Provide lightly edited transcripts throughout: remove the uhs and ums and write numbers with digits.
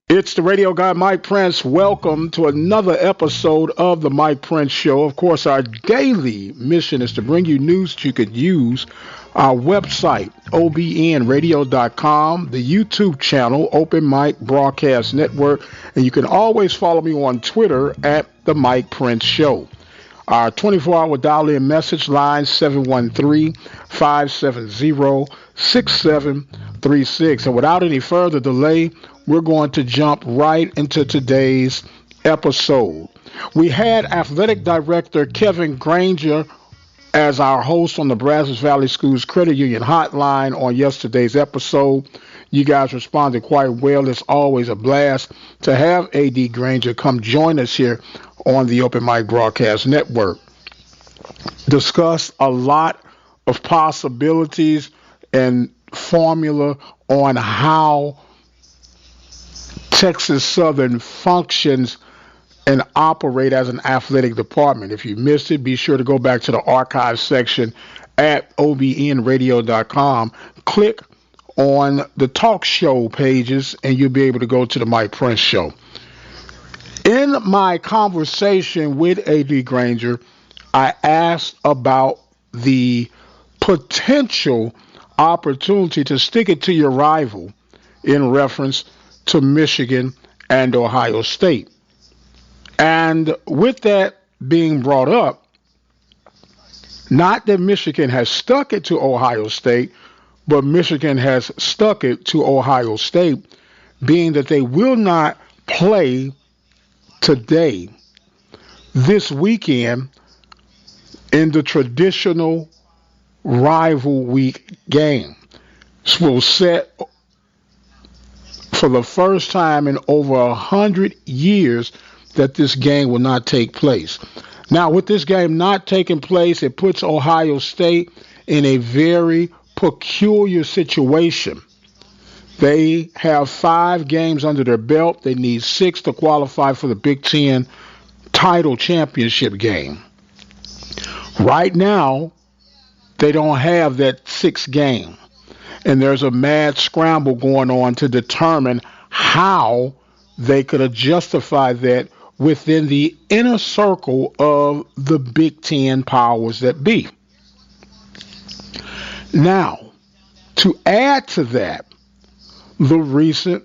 It's the radio guy, Mike Prince. Welcome to another episode of the Mike Prince Show. Of course, our daily mission is to bring you news that you could use. Our website, obnradio.com, the YouTube channel, Open Mic Broadcast Network, and you can always follow me on Twitter at the Mike Prince Show. Our 24-hour dial-in message line, 713-570-6736. And without any further delay, we're going to jump right into today's episode. We had Athletic Director Kevin Granger as our host on the Brazos Valley Schools Credit Union Hotline on yesterday's episode. You guys responded quite well. It's always a blast to have A.D. Granger come join us here on the Open Mic Broadcast Network. Discuss a lot of possibilities and formula on how Texas Southern functions and operate as an athletic department. If you missed it, be sure to go back to the archive section at obnradio.com. Click on the talk show pages and you'll be able to go to the Mike Prince Show. In my conversation with A.D. Granger, I asked about the potential opportunity to stick it to your rival in reference to Michigan and Ohio State. And with that being brought up, not that Michigan has stuck it to Ohio State, but Michigan has stuck it to Ohio State, being that they will not play today, this weekend, in the traditional rival week game. This will set for the first time in over 100 years that this game will not take place. Now, with this game not taking place, it puts Ohio State in a very peculiar situation. They have 5 games under their belt. They need 6 to qualify for the Big Ten title championship game. Right now, they don't have that 6th game. And there's a mad scramble going on to determine how they could have justified that within the inner circle of the Big Ten powers that be. Now, to add to that, the recent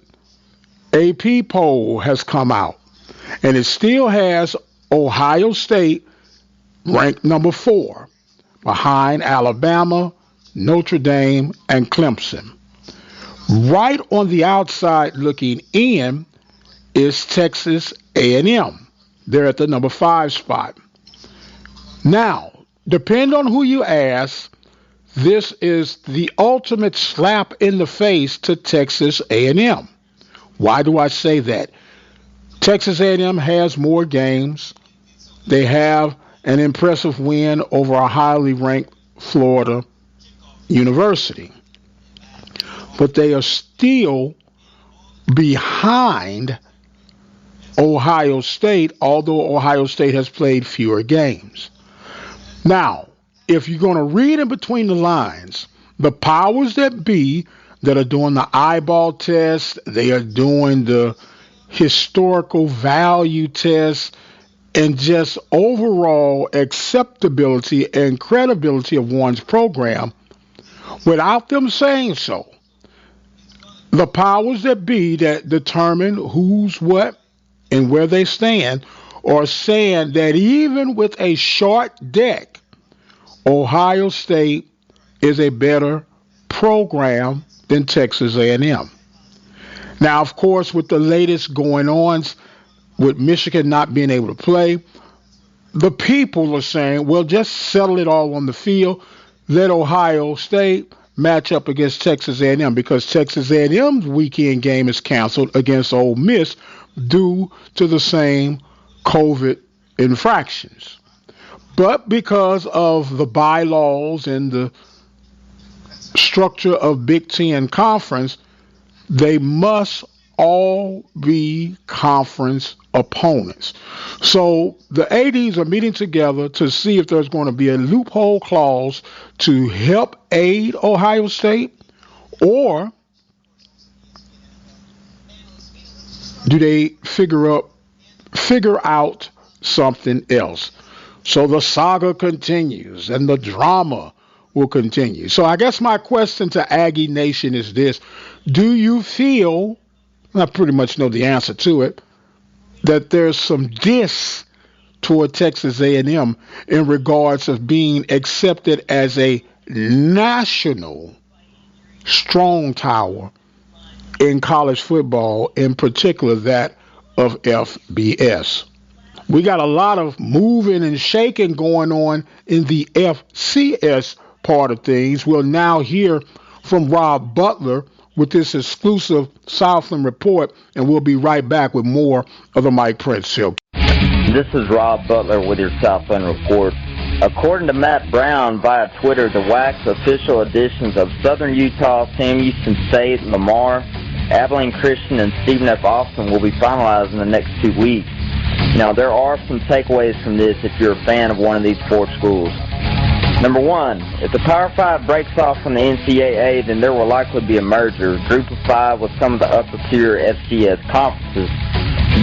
AP poll has come out, and it still has Ohio State ranked number 4, behind Alabama, Notre Dame, and Clemson. Right on the outside looking in is Texas A&M. They're at the number 5 spot. Now, depending on who you ask, this is the ultimate slap in the face to Texas A&M. Why do I say that? Texas A&M has more games. They have an impressive win over a highly ranked Florida University. But they are still behind Ohio State, although Ohio State has played fewer games. Now, if you're going to read in between the lines, the powers that be that are doing the eyeball test, they are doing the historical value test, and just overall acceptability and credibility of one's program, without them saying so, the powers that be that determine who's what and where they stand are saying that even with a short deck, Ohio State is a better program than Texas A&M. Now, of course, with the latest going on, with Michigan not being able to play, the people are saying, well, just settle it all on the field. Let Ohio State match up against Texas A&M, because Texas A&M's weekend game is canceled against Ole Miss due to the same COVID infractions. But because of the bylaws and the structure of Big Ten Conference, they must all be conference opponents. So the ADs are meeting together to see if there's going to be a loophole clause to help aid Ohio State, or do they figure out something else? So the saga continues and the drama will continue. So I guess my question to Aggie Nation is this: do you feel, and I pretty much know the answer to it, that there's some diss toward Texas A&M in regards of being accepted as a national strong tower in college football, in particular that of FBS? We got a lot of moving and shaking going on in the FCS part of things. We'll now hear from Rob Butler with this exclusive Southland report, and we'll be right back with more of the Mike Prince Show. This is Rob Butler with your Southland report. According to Matt Brown via Twitter, the WAC's official editions of Southern Utah, Sam Houston State, Lamar, Abilene Christian, and Stephen F. Austin will be finalized in the next 2 weeks. Now, there are some takeaways from this if you're a fan of one of these four schools. Number one, if the Power 5 breaks off from the NCAA, then there will likely be a merger, group of five with some of the upper-tier FCS conferences.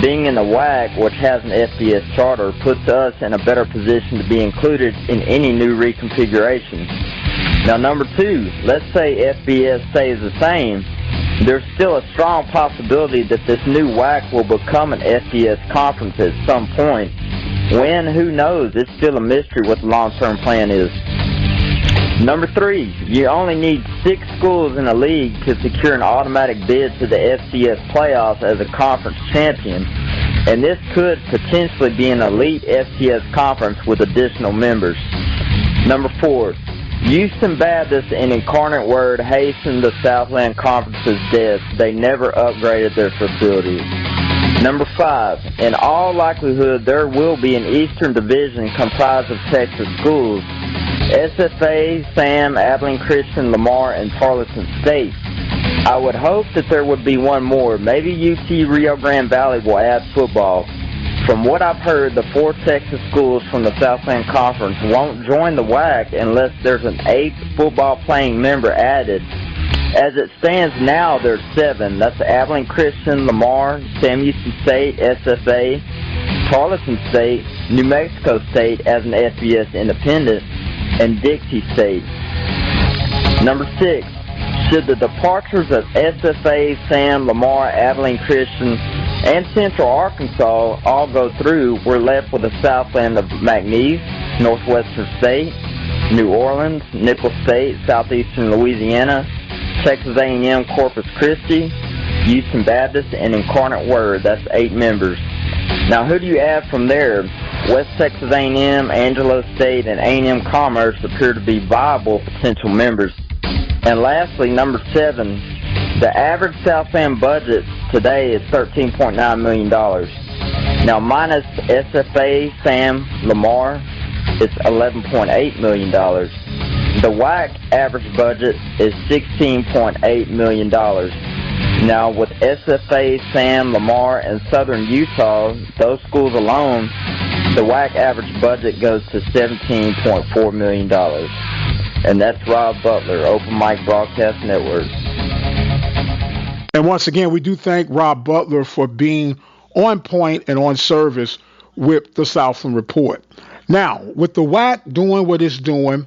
Being in the WAC, which has an FBS charter, puts us in a better position to be included in any new reconfiguration. Now, number two, let's say FBS stays the same. There's still a strong possibility that this new WAC will become an FBS conference at some point. When, who knows? It's still a mystery what the long-term plan is. Number three, you only need 6 schools in a league to secure an automatic bid to the FCS playoffs as a conference champion, and this could potentially be an elite FCS conference with additional members. Number four, Houston Baptist and Incarnate Word hastened the Southland Conference's death. They never upgraded their facilities. Number five, in all likelihood, there will be an Eastern Division comprised of Texas schools: SFA, Sam, Abilene Christian, Lamar, and Tarleton State. I would hope that there would be one more. Maybe UT Rio Grande Valley will add football. From what I've heard, the 4 Texas schools from the Southland Conference won't join the WAC unless there's an 8th football-playing member added. As it stands now, there's 7. That's Abilene Christian, Lamar, Sam Houston State, SFA, Tarleton State, New Mexico State as an FBS independent, and Dixie State. Number 6, should the departures of SFA, Sam, Lamar, Abilene Christian, and Central Arkansas all go through, we're left with the Southland of McNeese, Northwestern State, New Orleans, Nicholls State, Southeastern Louisiana, Texas A&M, Corpus Christi, Houston Baptist, and Incarnate Word. That's 8 members. Now, who do you add from there? West Texas A&M, Angelo State, and A&M Commerce appear to be viable potential members. And lastly, number 7, the average Southland budget today is $13.9 million. Now, minus SFA, Sam, Lamar, it's $11.8 million. The WAC average budget is $16.8 million. Now, with SFA, Sam, Lamar, and Southern Utah, those schools alone, the WAC average budget goes to $17.4 million. And that's Rob Butler, Open Mic Broadcast Network. And once again, we do thank Rob Butler for being on point and on service with the Southland Report. Now, with the WAC doing what it's doing,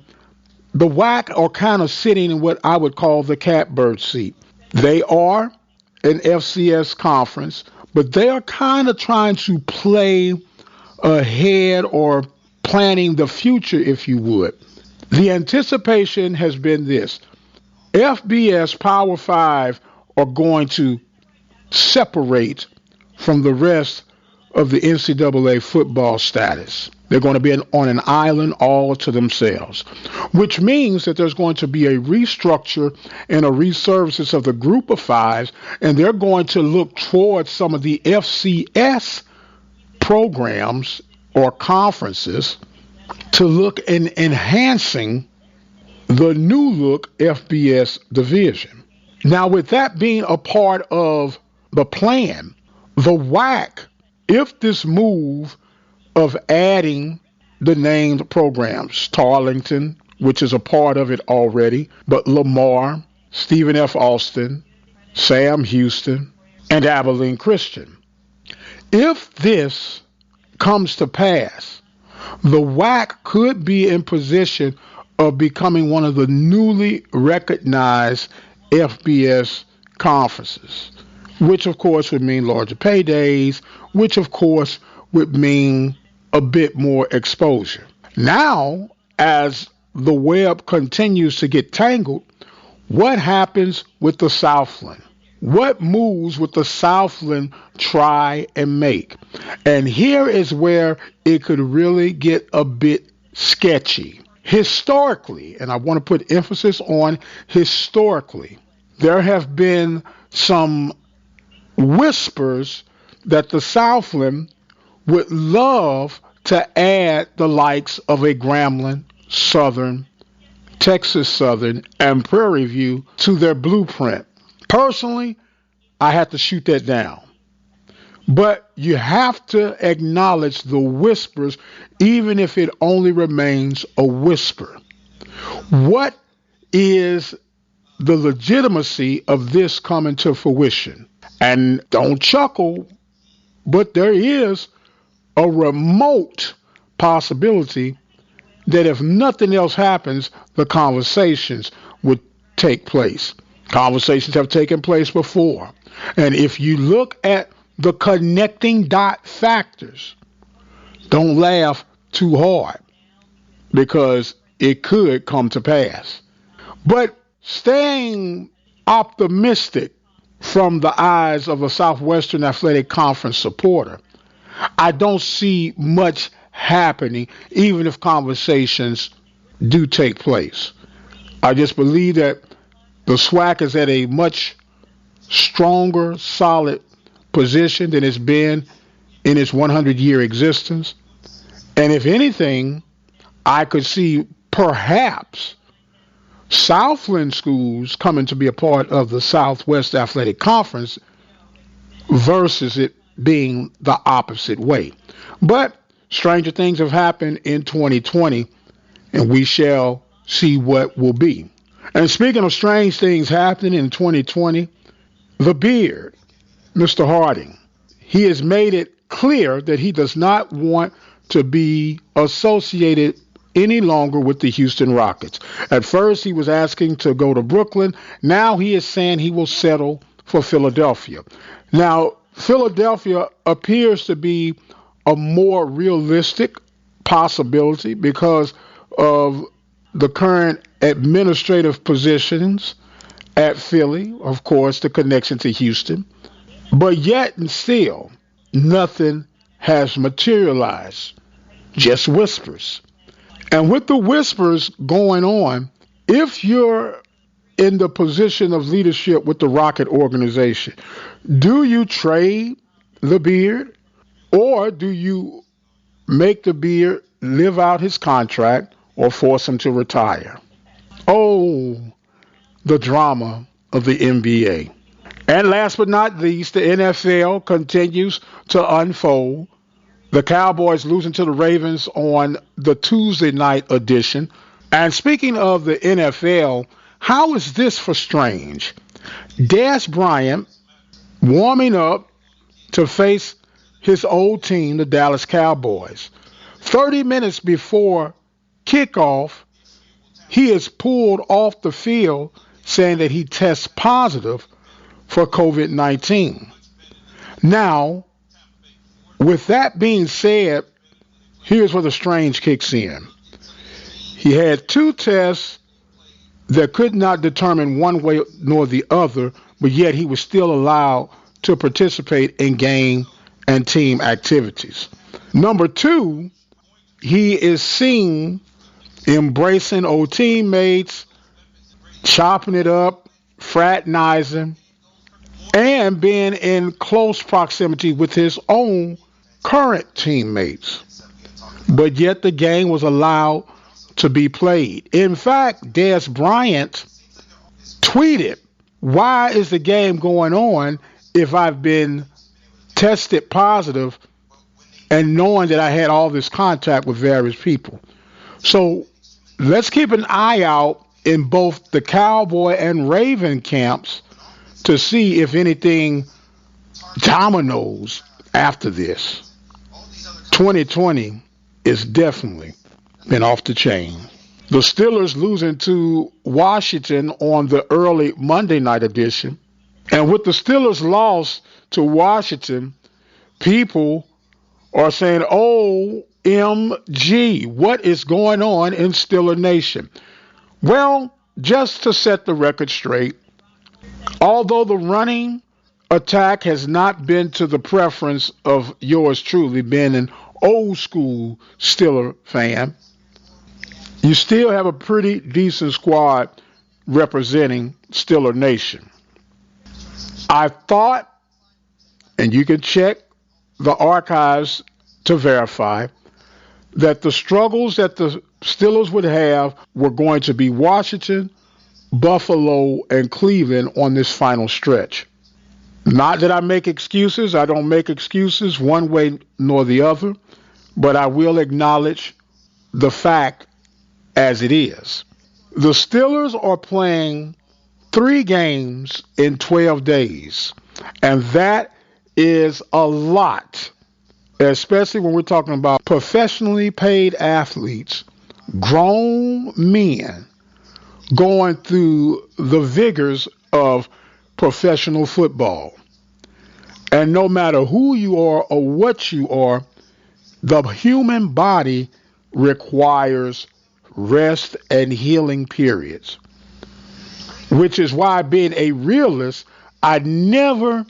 the WAC are kind of sitting in what I would call the catbird seat. They are an FCS conference, but they are kind of trying to play ahead or planning the future, if you would. The anticipation has been this: FBS Power 5 are going to separate from the rest of the NCAA football status. They're going to be on an island all to themselves, which means that there's going to be a restructure and a resurface of the group of fives, and they're going to look towards some of the FCS programs or conferences to look in enhancing the new look FBS division. Now, with that being a part of the plan, the WAC, if this move of adding the named programs, Tarleton, which is a part of it already, but Lamar, Stephen F. Austin, Sam Houston, and Abilene Christian, If this comes to pass, the WAC could be in position of becoming one of the newly recognized FBS conferences, which of course would mean larger paydays, which of course would mean a bit more exposure. Now, as the web continues to get tangled, what happens with the Southland? What moves with the Southland try and make? And here is where it could really get a bit sketchy. Historically, and I want to put emphasis on historically, there have been some whispers that the Southland would love to add the likes of a Grambling, Southern, Texas Southern, and Prairie View to their blueprint. Personally, I had to shoot that down. But you have to acknowledge the whispers, even if it only remains a whisper. What is the legitimacy of this coming to fruition? And don't chuckle, but there is a remote possibility that if nothing else happens, the conversations would take place. Conversations have taken place before. And if you look at the connecting dot factors, don't laugh too hard because it could come to pass. But staying optimistic from the eyes of a Southwestern Athletic Conference supporter, I don't see much happening, even if conversations do take place. I just believe that the SWAC is at a much stronger, solid position than it's been in its 100-year existence. And if anything, I could see perhaps Southland schools coming to be a part of the Southwest Athletic Conference versus it being the opposite way. But stranger things have happened in 2020, and we shall see what will be. And speaking of strange things happening in 2020, the Beard, Mr. Harding, he has made it clear that he does not want to be associated any longer with the Houston Rockets. At first, he was asking to go to Brooklyn. Now he is saying he will settle for Philadelphia. Now, Philadelphia appears to be a more realistic possibility because of the current administrative positions at Philly, of course, the connection to Houston. But yet and still, nothing has materialized, just whispers. And with the whispers going on, if you're in the position of leadership with the Rocket organization, do you trade the Beard or do you make the Beard live out his contract or force him to retire? Oh, the drama of the NBA. And last but not least, the NFL continues to unfold. The Cowboys losing to the Ravens on the Tuesday night edition. And speaking of the NFL, how is this for strange? Dez Bryant warming up to face his old team, the Dallas Cowboys. 30 minutes before kickoff, he is pulled off the field saying that he tests positive for COVID-19. Now, with that being said, here's where the strange kicks in. He had two tests that could not determine one way nor the other, but yet he was still allowed to participate in game and team activities. Number two, he is seen embracing old teammates, chopping it up, fraternizing, and being in close proximity with his own current teammates. But yet the game was allowed to be played. In fact, Dez Bryant tweeted, "Why is the game going on if I've been tested positive and knowing that I had all this contact with various people?" So let's keep an eye out in both the Cowboy and Raven camps to see if anything dominoes after this. 2020 is definitely been off the chain. The Steelers losing to Washington on the early Monday night edition. And with the Steelers' loss to Washington, people are saying, OMG, what is going on in Steeler Nation? Well, just to set the record straight, although the running attack has not been to the preference of yours truly, being an old school Steeler fan, you still have a pretty decent squad representing Steeler Nation. I thought, and you can check the archives to verify, that the struggles that the Steelers would have were going to be Washington, Buffalo, and Cleveland on this final stretch. Not that I make excuses. I don't make excuses one way nor the other, but I will acknowledge the fact as it is. The Steelers are playing 3 games in 12 days, and that is a lot, especially when we're talking about professionally paid athletes, grown men going through the vigors of professional football. And no matter who you are or what you are, the human body requires rest and healing periods, which is why, being a realist, I never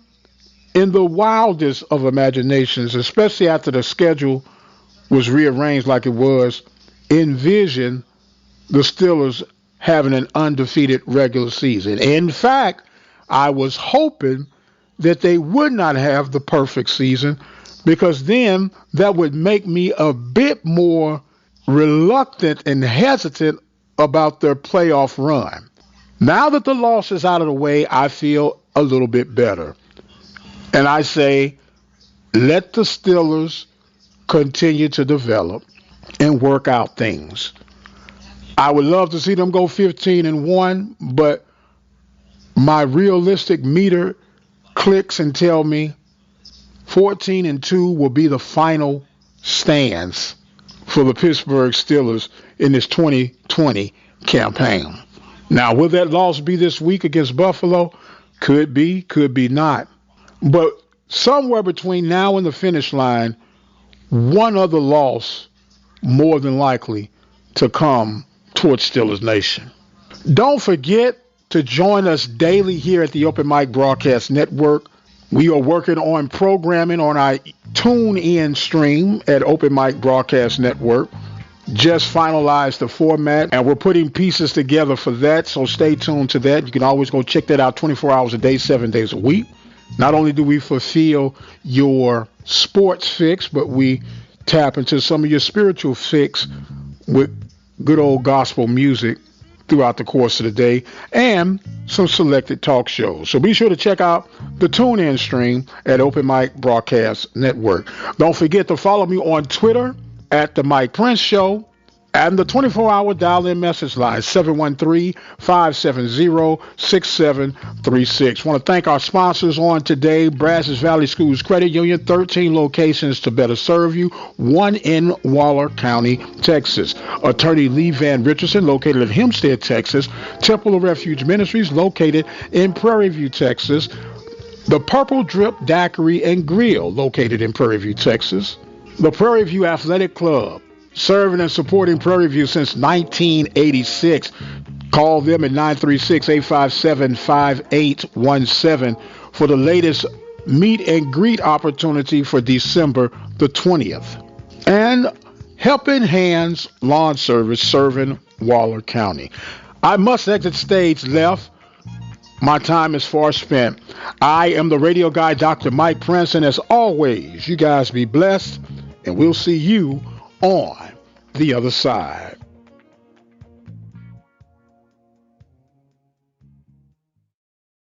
in the wildest of imaginations, especially after the schedule was rearranged like it was, envision the Steelers having an undefeated regular season. In fact, I was hoping that they would not have the perfect season, because then that would make me a bit more reluctant and hesitant about their playoff run. Now that the loss is out of the way, I feel a little bit better. And I say, let the Steelers continue to develop and work out things. I would love to see them go 15-1, but my realistic meter clicks and tell me 14-2 will be the final stands for the Pittsburgh Steelers in this 2020 campaign. Now, will that loss be this week against Buffalo? Could be, could be not. But somewhere between now and the finish line, one other loss more than likely to come towards Steelers Nation. Don't forget to join us daily here at the Open Mic Broadcast Network. We are working on programming on our tune-in stream at Open Mic Broadcast Network. Just finalized the format, and we're putting pieces together for that, so stay tuned to that. You can always go check that out 24 hours a day, 7 days a week. Not only do we fulfill your sports fix, but we tap into some of your spiritual fix with good old gospel music throughout the course of the day, and some selected talk shows. So be sure to check out the tune-in stream at Open Mic Broadcast Network. Don't forget to follow me on Twitter at The Mike Prince Show, and the 24-hour dial-in message line, 713-570-6736. Want to thank our sponsors on today: Brazos Valley Schools Credit Union, 13 locations to better serve you, 1 in Waller County, Texas. Attorney Lee Van Richardson, located in Hempstead, Texas. Temple of Refuge Ministries, located in Prairie View, Texas. The Purple Drip Daiquiri and Grill, located in Prairie View, Texas. The Prairie View Athletic Club, serving and supporting Prairie View since 1986. Call them at 936-857-5817 for the latest meet and greet opportunity for December the 20th. And Helping Hands Lawn Service, serving Waller County. I must exit stage left. My time is far spent. I am the radio guy, Dr. Mike Prince, and as always, you guys be blessed, and we'll see you on the other side.